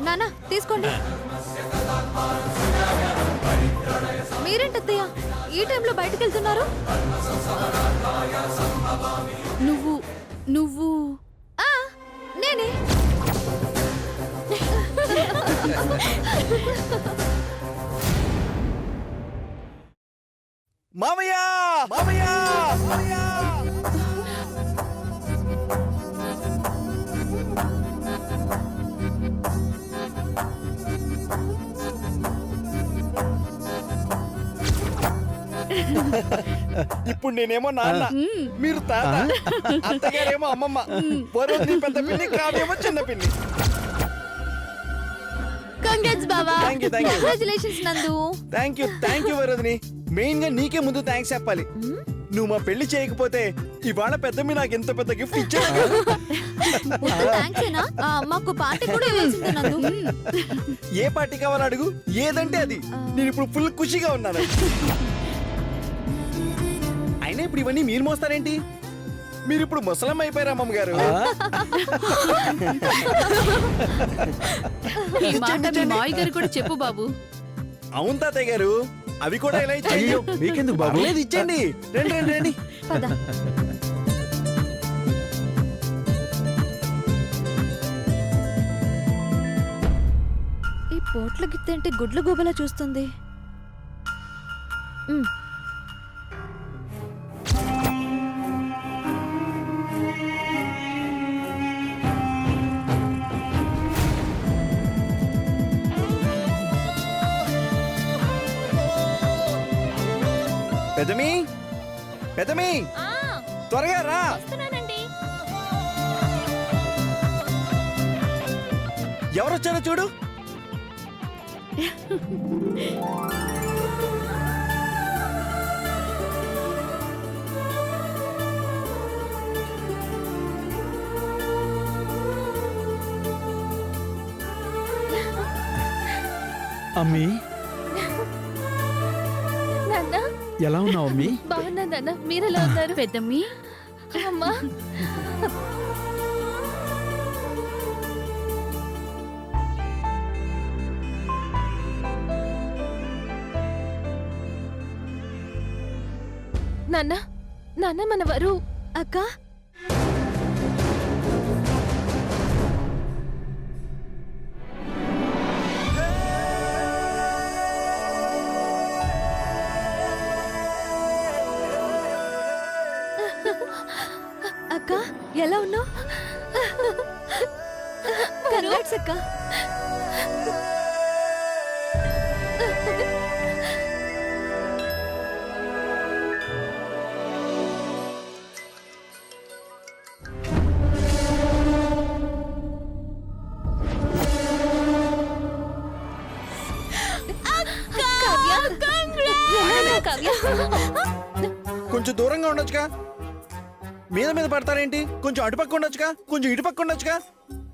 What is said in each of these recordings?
నానా తీసుకోండి. మీరేంటత్తయ్య ఈ టైంలో బయటకు వెళ్తున్నారు? నువ్వు నేనే. మామయ్య మామయ్య మామయ్య ఇప్పుడు నేనేమో నాన్న, మీరు తాత, అత్తగారేమో అమ్మమ్మ, వరుణ్ పెద్ద పిన్ని, కావ్యేమో చిన్న పిన్ని. కంగ్రాట్స్ బావా. Thank you, thank you. Congratulations Nandu. Thank you వరదని. మెయిన్ గా నీకే ముందు థ్యాంక్స్ చెప్పాలి. నువ్వు మా పెళ్లి చేయకపోతే ఇవాళ పెద్దమ్మి నాకు ఎంత పెద్ద గిఫ్ట్ ఇచ్చాను. మాకు పార్టీ కూడా ఇవ్వాల్సిందే నందు. ఏ పార్టీ కావాలో అడుగు, ఏదంటే అది. నేను ఇప్పుడు ఫుల్ ఖుషిగా ఉన్నాను. అయినా ఇప్పుడు ఇవన్నీ మీరు మోస్తారేంటి? మీరు ఇప్పుడు ముసలమ్మ అయిపోయారు అమ్మమ్మ గారు. ఈ మాట మీ మావయ్య గారు కూడా చెప్పు బాబు. అవును తాతయ్య గారు, అవి కూడా ఎలా ఇచ్చాయి? మీకెందుకు బాబు? లేదు ఇచ్చండి. రండి రండి రండి. పద. ఈ పోట్ల గిత్తేంటి గుడ్ల గోబలా చూస్తుంది? పెద్దమి పెద్దమి త్వరగా రా. ఎవరొచ్చారో చూడు. అమ్మీ ఎలా ఉన్నావు అమ్మీ? బాగున్నా నాన్న, మీరెలా ఉన్నారు? పెద్దమ్మి అమ్మా నాన్న, నాన్న మన వరు. అక్క అక్క ఎలా ఉన్నావు? కంగ్రాట్స్ అక్క. కొంచెం దూరంగా ఉండొచ్చుగా. మీద మీద పడతారేంటి? కొంచెం అటుపక్క ఉండొచ్చుగా, కొంచెం ఇటుపక్క ఉండొచ్చుగా.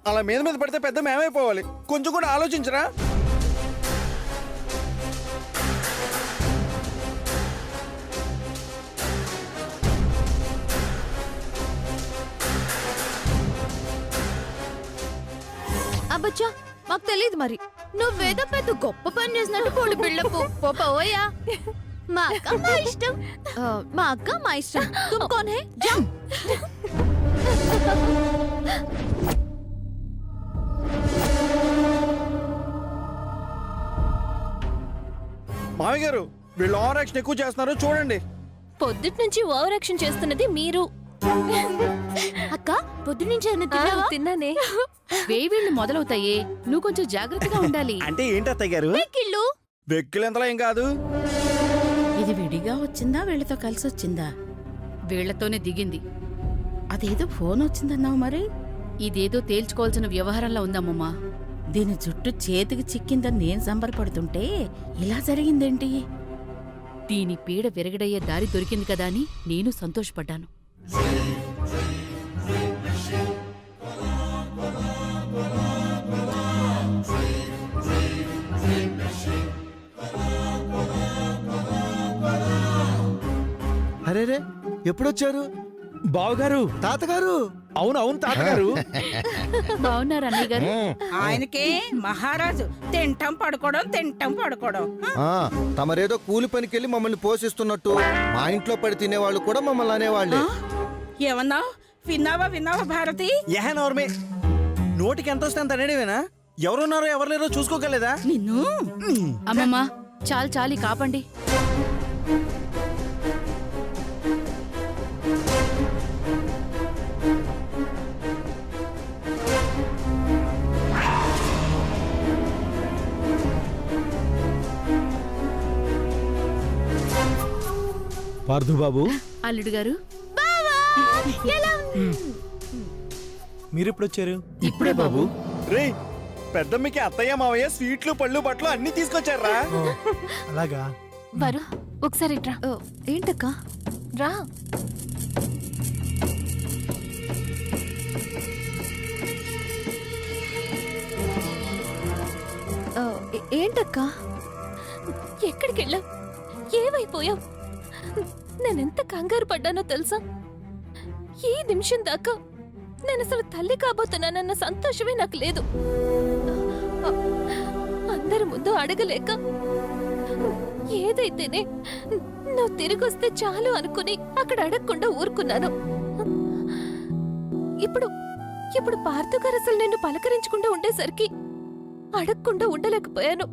అలా మీద మీద పడితే పెద్ద మేమైపోవాలి. కొంచెం కూడా ఆలోచించరా? అబ్బచ్చా, మాకు తెలియదు మరి. నువ్వేదో పెద్ద గొప్ప పని చేసినట్టు పోడు బిళ్ళపు పోయా. మా అక్క మా ఇష్టం. మా అక్క మా ఇష్టం. తుమ్ కౌన్ హై? జా. మామయ్య గారు, వీళ్ళు ఓవర్ యాక్షన్ ఎక్కువ చేస్తున్నారు చూడండి. పొద్దుటి నుంచి ఓవర్ యాక్షన్ చేస్తున్నది మీరు. అక్క పొద్దు నుంచి తిన్నానే. వేవిళ్ళు మొదలవుతాయే, నువ్వు కొంచెం జాగ్రత్తగా ఉండాలి. అంటే ఏంటి అత్తయ్య గారు? వెక్కిలు ఎంతలో ఏం కాదు. ఇది విడిగా వచ్చిందా వీళ్ళతో కలిసి వచ్చిందా? వీళ్లతోనే దిగింది. అదేదో ఫోన్ వచ్చిందన్నావు మరి. ఇదేదో తేల్చుకోవాల్సిన వ్యవహారంలో ఉందమ్మమ్మా. దీని జుట్టు చేతికి చిక్కిందని నేను సంబరపడుతుంటే ఇలా జరిగిందేంటి? దీని పీడ విరగడయ్యే దారి దొరికింది కదా అని నేను సంతోషపడ్డాను. అరేరే, ఎప్పుడొచ్చారు? బావగారు, తాతగారు. అవును అవును తాతగారు. బాగున్నారు అన్నయ్య గారు? ఆయనకే మహారాజు తింటాం పడుకోవడం. ఆ, తమరేదో కూలి పనికెళ్ళి మమ్మల్ని పోషిస్తున్నట్టు మా ఇంట్లో పడి తినేవాళ్ళు కూడా మమ్మల్ని అనేవాళ్ళే. ఏమన్నావు? విన్నావా భారతి? నోర్మే నోటికి ఎంత వస్తే అంత అనేవేనా? ఎవరున్నారో ఎవరు లేరో చూసుకోగలేదా? నిన్ను అమ్మమ్మ చాలు కాపండి. పార్థు బాబు, అల్లుడు గారు మీరెప్పుడు వచ్చారు? ఇప్పుడే బాబు. రే పెద్దమ్మకి అత్తయ్య మావయ్య స్వీట్లు పళ్ళు బట్టలు అన్ని తీసుకొచ్చారా? అలాగా. వరు ఒకసారి ఇట్రా. ఏంటక్క? రా. ఏంటక్క? ఎక్కడికి వెళ్ళావు? ఏమైపోయావు? నేనెంత కంగారు పడ్డానో తెలుసా? ఈ నిమిషం దాకా నేను అసలు తల్లి కాబోతున్నానన్న సంతోషమే నాకు లేదు. అందరి ముందు అడగలేక ఏదైతేనే నువ్వు తిరిగొస్తే చాలు అనుకుని అక్కడ అడగకుండా ఊరుకున్నాను. ఇప్పుడు పార్థు గారు అసలు నిన్ను పలకరించకుండా ఉండేసరికి అడగకుండా ఉండలేకపోయాను.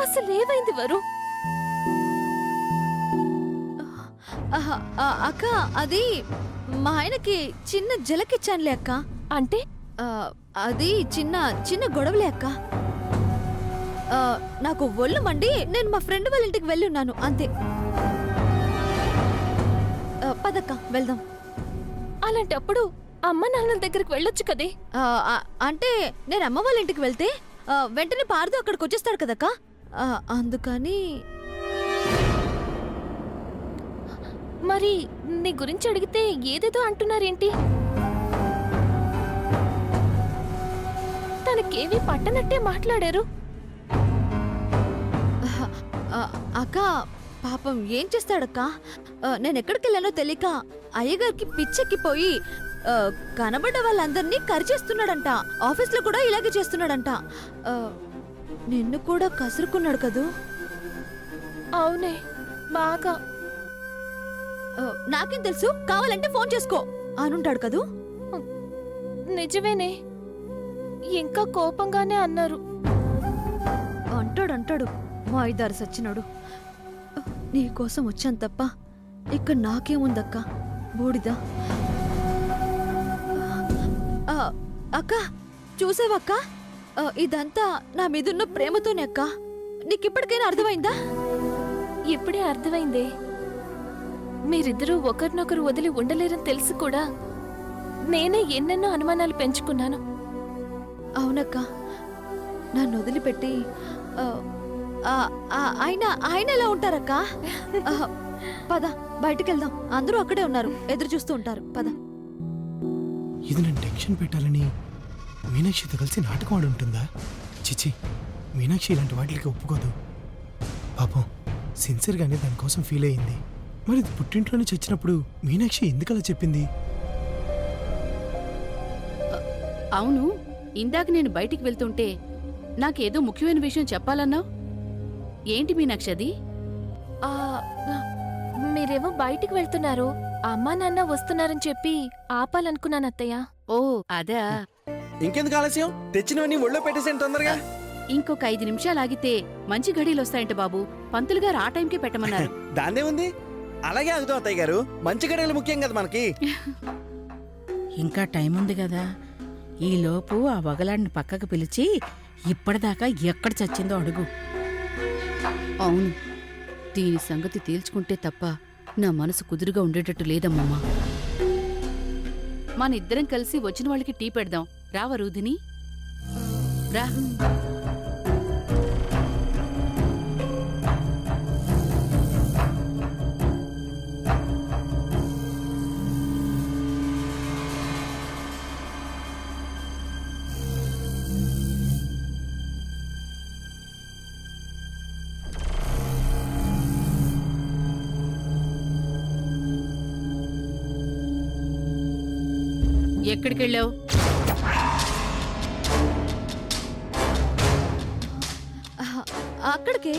అసలు ఏమైంది వరు? అక్క అది మా ఆయనకి చిన్న జలకిచ్చానులే అక్క. అంటే అది చిన్న గొడవలే అక్క. నాకు ఒళ్ళు మండి నేను మా ఫ్రెండ్ వాళ్ళ ఇంటికి వెళ్ళి ఉన్నాను అంతే. పదక్క వెళ్దాం. అలాంటప్పుడు అమ్మ నాన్నల దగ్గరికి వెళ్ళొచ్చు కదే. అంటే నేను అమ్మ వాళ్ళ ఇంటికి వెళ్తే వెంటనే పార్దు అక్కడికి వచ్చేస్తాడు కదక్క. అందుకని. మరి నీ గురించి అడిగితే ఏదేదో అంటున్నారేంటి? తనకేవి పట్టనట్టే మాట్లాడారు. అక్క పాపం ఏం చేస్తాడక్క? నేను ఎక్కడికి వెళ్ళానో తెలియక అయ్యగారికి పిచ్చెక్కిపోయి కనబడ్డ వాళ్ళందరినీ కరిచేస్తున్నాడంట. ఆఫీస్లో కూడా ఇలాగే చేస్తున్నాడంట. నిన్ను కూడా కసురుకున్నాడు కదూ? అవునే, బాగా. నాకేం తెలుసు, కావాలంటే ఫోన్ చేసుకో అనుంటాడు కదూ? నిజమేనే, ఇంకా కోపంగానే అన్నారు. అంటాడు మా ఇదారు సచ్చినాడు. నీకోసం వచ్చాను తప్ప ఇక్కడ నాకేముందక్క, బూడిదా. అక్క చూసావక్క, ఇదంతా నా మీదున్న ప్రేమతోనే అక్క. నీకిప్పటికైనా అర్థమైందా? ఇప్పుడే అర్థమైందే. మీరిద్దరూ ఒకరినొకరు వదిలి ఉండలేరని తెలిసి కూడా నేనే ఎన్నెన్నో అనుమానాలు పెంచుకున్నాను. అవునక్క, నన్ను వదిలిపెట్టి ఆయన ఎలా ఉంటారక్క? పద బయటికెళ్దాం, అందరూ అక్కడే ఉన్నారు, ఎదురు చూస్తూ ఉంటారు. పద. ఇది నేను టెన్షన్ పెట్టాలని మీనాక్షితో కలిసి నాటకం ఆడి ఉంటుందా? చిచి, మీనాక్షి ఇలాంటి వాటికి ఒప్పుకోదు. పాపం సిన్సియర్గానే దానికోసం ఫీల్ అయ్యింది. మరి ఇది పుట్టింట్లోనే చచ్చినప్పుడు మీనాక్షి ఎందుకలా చెప్పింది? అవును, ఇందాక నేను బయటికి వెళ్తుంటే నాకేదో ముఖ్యమైన విషయం చెప్పాలన్నావు. ఏంటి మీనాక్షి అది? మీరేమో బయటికి వెళ్తున్నారు, అమ్మా నాన్న వస్తున్నారని చెప్పి ఆపాలనుకున్నాను అత్తయ్య. ఓ అదా. ఇంకెందుకు ఆలస్యం? తెచ్చినవన్నీ ఒళ్ళో పెట్టేసేయండి తొందరగా. ఇంకొక 5 నిమిషాలు ఆగితే మంచి ఘడీలు వస్తాయంట బాబు. పంతులు గారు ఆ టైంకే పెట్టమన్నారు. దాన్నే ఉంది, అలాగే ఆగుతాం అత్తయ్య గారు. మంచి గడియలు ముఖ్యం కదా మనకి. ఇంకా టైం ఉంది కదా, ఈలోపు ఆ వగలాడిని పక్కకు పిలిచి ఇప్పటిదాకా ఎక్కడ చచ్చిందో అడుగు. అవును, దీని సంగతి తేల్చుకుంటే తప్ప నా మనసు కుదురుగా ఉండేటట్టు లేదమ్మమ్మా. మన ఇద్దరం కలిసి వచ్చిన వాళ్ళకి టీ పెడదాం. రావ రూధిని, రా. ఎక్కడికెళ్ళావు? అక్కడికే.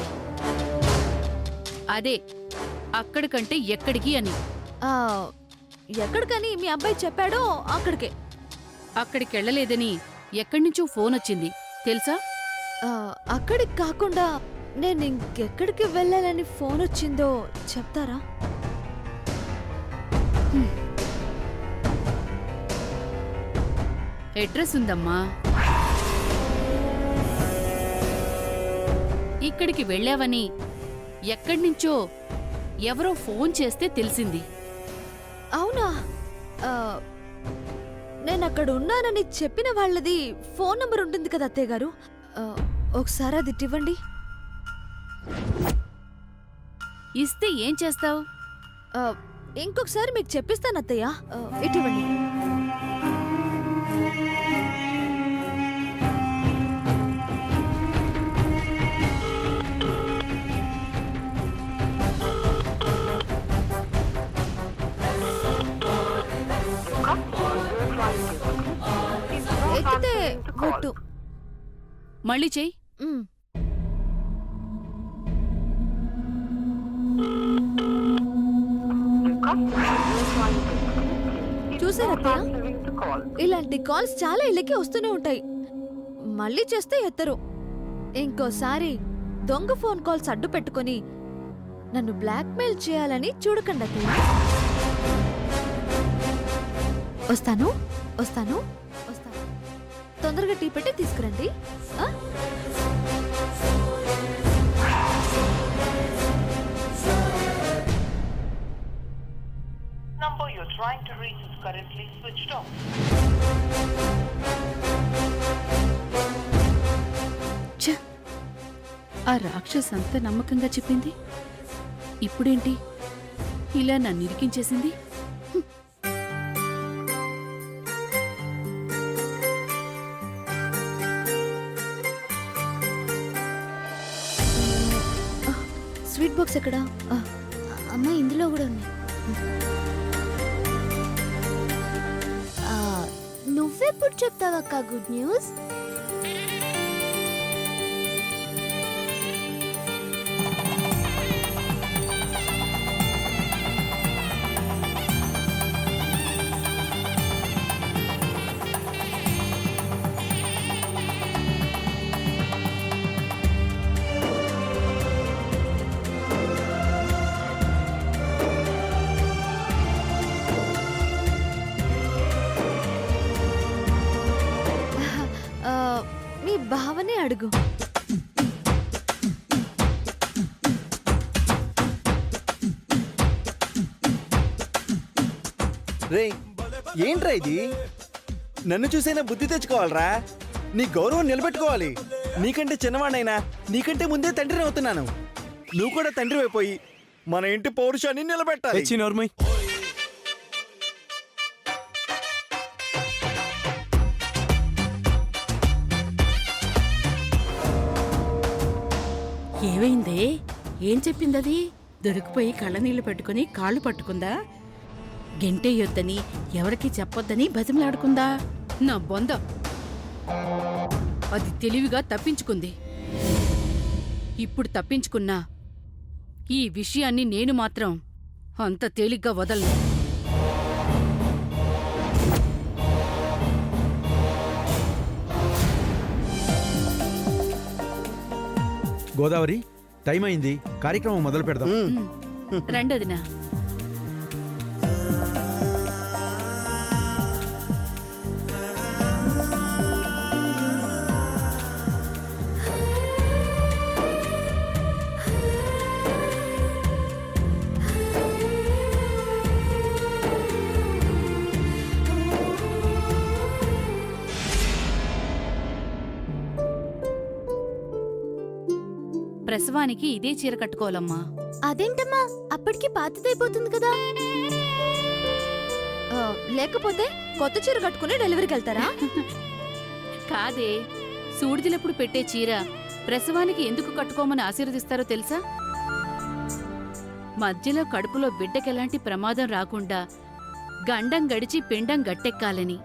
అదే అక్కడికంటే ఎక్కడికి అని. ఆ, ఎక్కడికని మీ అబ్బాయి చెప్పాడో అక్కడికే. అక్కడికెళ్ళలేదని ఎక్కడ్నుంచో ఫోన్ వచ్చింది తెలుసా? అక్కడికి కాకుండా నేను ఇంకెక్కడికి వెళ్ళాలని ఫోన్ వచ్చిందో చెప్తారా? అడ్రస్ ఉందమ్మా. ఇక్కడికి వెళ్ళావని ఎక్కడ్నుంచో ఎవరో ఫోన్ చేస్తే తెలిసింది. అవునా? నేను అక్కడ ఉన్నానని చెప్పిన వాళ్ళది ఫోన్ నంబర్ ఉంటుంది కదా అత్తయ్య గారు. ఒకసారి అది ఇవ్వండి. ఇస్తే ఏం చేస్తావు? ఇంకొకసారి మీకు చెప్పిస్తాను అత్తయ్య. ఇవ్వండి. ఎక్కితే కొట్టు. మళ్ళీ చెయ్యి. మ్. చూసారా అత్తయ్య? ఇలాంటి కాల్స్ చాలా ఇళ్ళకి వస్తూనే ఉంటాయి. మళ్ళీ చేస్తే ఎత్తరు. ఇంకోసారి దొంగ ఫోన్ కాల్స్ అడ్డు పెట్టుకొని నన్ను బ్లాక్మెయిల్ చేయాలని చూడకండి అత్తయ్య. వస్తాను వస్తాను వస్తాను. తొందరగా టీ పెట్టి తీసుకురండి. ఆ? Number you're trying to reach is currently switched off. ఛ! ఆ రాక్షస్ అంత నమ్మకంగా చెప్పింది. ఇప్పుడేంటి ఇలా నన్ను ఇరికించేసింది? స్వీట్ బాక్స్ ఎక్కడా? అమ్మ ఇందులో కూడా ఉంది. నువ్వెప్పుడు చెప్తావక్క గుడ్ న్యూస్? మీ భావనే అడుగు. రే ఏంట్రా ఇది? నన్ను చూసైనా బుద్ధి తెచ్చుకోవాలరా. నీ గౌరవం నిలబెట్టుకోవాలి. నీకంటే చిన్నవాడినైనా నీకంటే ముందే తండ్రిని అవుతున్నాను. నువ్వు కూడా తండ్రి అయిపోయి మన ఇంటి పౌరుషాన్ని నిలబెట్టాలి. తెచ్చి నోర్మయ్. ఏమైందే? ఏం చెప్పిందది? దొరికిపోయి కళ్ళనీళ్లు పెట్టుకుని కాళ్ళు పట్టుకుందా? గెంటేయొద్దని ఎవరికి చెప్పొద్దని బతిమలాడుకుందా? నా బొంద అది తెలివిగా తప్పించుకుంది. ఇప్పుడు తప్పించుకున్నా ఈ విషయాన్ని నేను మాత్రం అంత తేలిగ్గా వదలను. గోదావరి, టైం అయింది. కార్యక్రమం మొదలు పెడదాం. రండదినా. ప్రసవానికి ఇదే చీర కట్టుకోవాలమ్మా. అదేంటమ్మా అప్పటికి పాతదైపోతుంది కదా? లేకపోతే కొత్త చీర కట్టుకుని డెలివరీకి వెళ్తారా? కాదే, సూడిదిలప్పుడు పెట్టే చీర ప్రసవానికి ఎందుకు కట్టుకోమని ఆశీర్వదిస్తారో తెలుసా? మధ్యలో కడుపులో బిడ్డకెలాంటి ప్రమాదం రాకుండా గండం గడిచి పిండం గట్టెక్కాలని.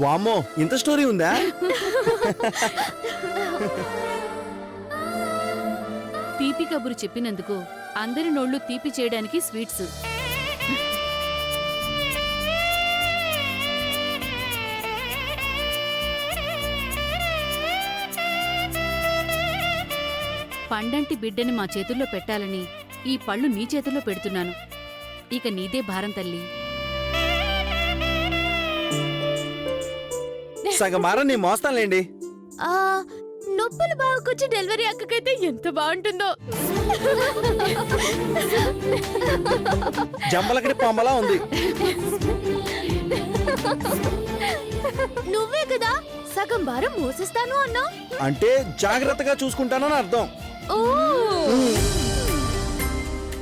వామ్మో ఇంత స్టోరీ ఉందా? తీపి కబురు చెప్పినందుకు అందరి నోళ్లు తీపి చేయడానికి స్వీట్స్. పండంటి బిడ్డని మా చేతుల్లో పెట్టాలని ఈ పళ్ళు నీ చేతుల్లో పెడుతున్నాను. ఇక నీదే భారం తల్లి. సగమారం నేను మోస్తానులేండి. ఆ నొప్పులు బాగుకొచ్చి డెలివరీ అక్కకైతే ఎంత బాగుంటుందో. జంబలకడి పొమ్మలా ఉంది. నువ్వే కదా సగం భారం మోసిస్తాను అన్నావు. అంటే జాగ్రత్తగా చూసుకుంటానని అర్థం. ఓ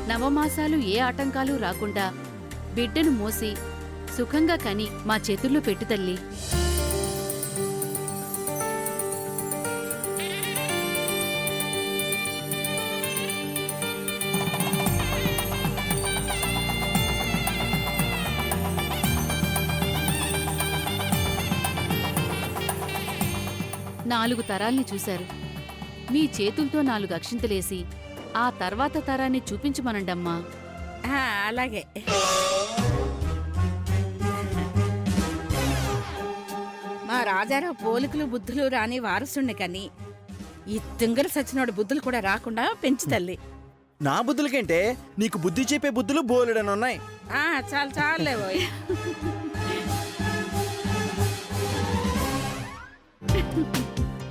నవమాసాలు ఏ ఆటంకాలు రాకుండా బిడ్డను మోసి సుఖంగా కని మా చేతుల్లో పెట్టు తల్లి. నాలుగు తరాల్ని చూశారు. మీ చేతులతో 4 అక్షింతలేసి ఆ తర్వాత తరాన్ని చూపించమనండమ్మా. అలాగే. మా రాజారావు పోలికలు బుద్ధులు రాని వారసుండి కానీ ఈ తింగర సచ్చినోడి బుద్ధులు కూడా రాకుండా పెంచి తల్లి. నా బుద్ధులకంటే నీకు బుద్ధి చెప్పే బుద్ధులు బోలెడని ఉన్నాయి. చాలు చాలులేవోయ్.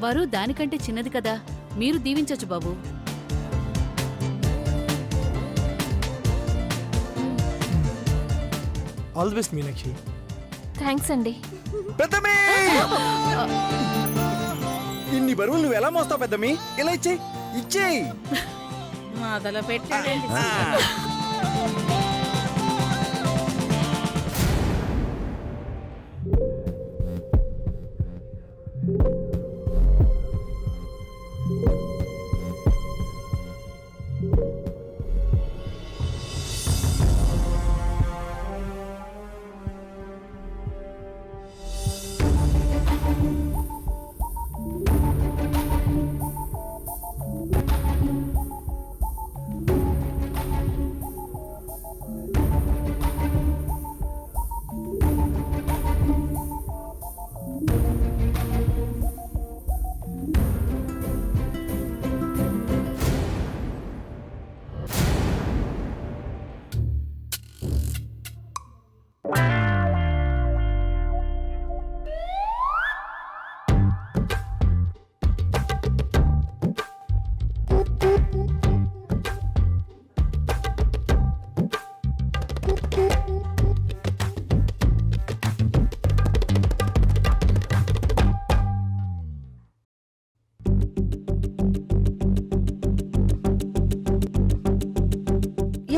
వరు దానికంటే చిన్నది కదా, మీరు దీవించొచ్చు బాబు. All the best Meenakshi. Thanks అండి. పెద్దమ్మి! ఇన్ని బరువులు నువ్వు ఎలా మోస్తావు పెద్దమ్మి? ఇలా ఇచ్చేయి. మొదలు పెట్టాడండి.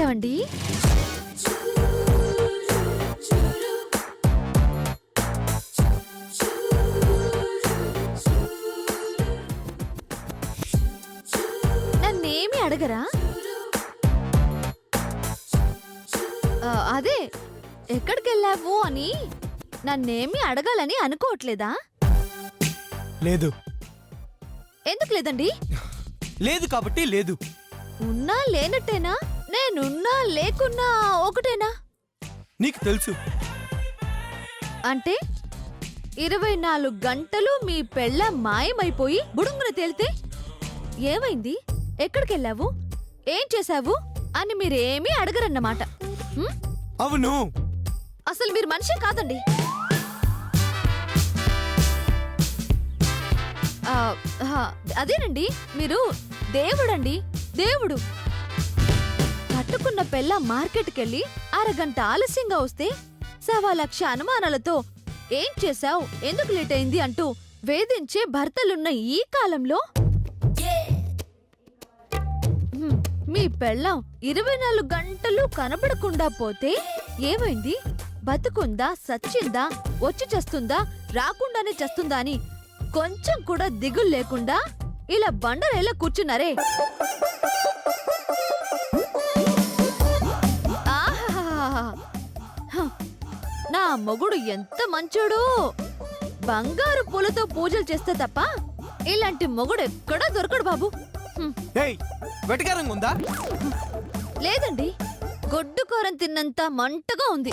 ఏమండి నన్నేమి అడగరా? అదే ఎక్కడికెళ్ళావు అని నన్నేమి అడగాలని అనుకోవట్లేదా? లేదు. ఎందుకు లేదండి? లేదు కాబట్టి లేదు. ఉన్నా లేనట్టేనా? నేనున్నా లేకున్నా ఒకటేనా? నీకు తెలుసు. అంటే 24 గంటలు మీ పెళ్ళ మాయమైపోయి బుడుంగున తేలితే ఏమైంది, ఎక్కడికెళ్ళావు, ఏం చేశావు అని మీరేమీ అడగరన్నమాట. అవును. అసలు మీరు మనిషి కాదండి. అదేనండి, మీరు దేవుడండి, దేవుడు. కట్టుకున్న పెళ్ళ మార్కెట్కెళ్ళి అరగంట ఆలస్యంగా వస్తే 1,00,000 అనుమానాలతో ఏం చేశావు, ఎందుకు లేట్ అయింది అంటూ వేధించే భర్తలున్న ఈ కాలంలో మీ పెళ్ళం 24 గంటలు కనబడకుండా పోతే ఏమైంది, బతుకుందా, సచ్చిందా, వచ్చి చేస్తుందా, రాకుండానే చేస్తుందా అని కొంచెం కూడా దిగులు లేకుండా ఇలా బండరేలా కూర్చున్నారే. ఆహాహాహా. నా మొగుడు ఎంత మంచోడు, బంగారు పూలతో పూజలు చేస్తే తప్ప ఇలాంటి మొగుడు ఎక్కడా దొరకడు బాబు. హ్మ్. ఏయ్ వెటకారంగా ఉందా? లేదండి, గొడ్డు కూరని తిన్నంత మంటగా ఉంది.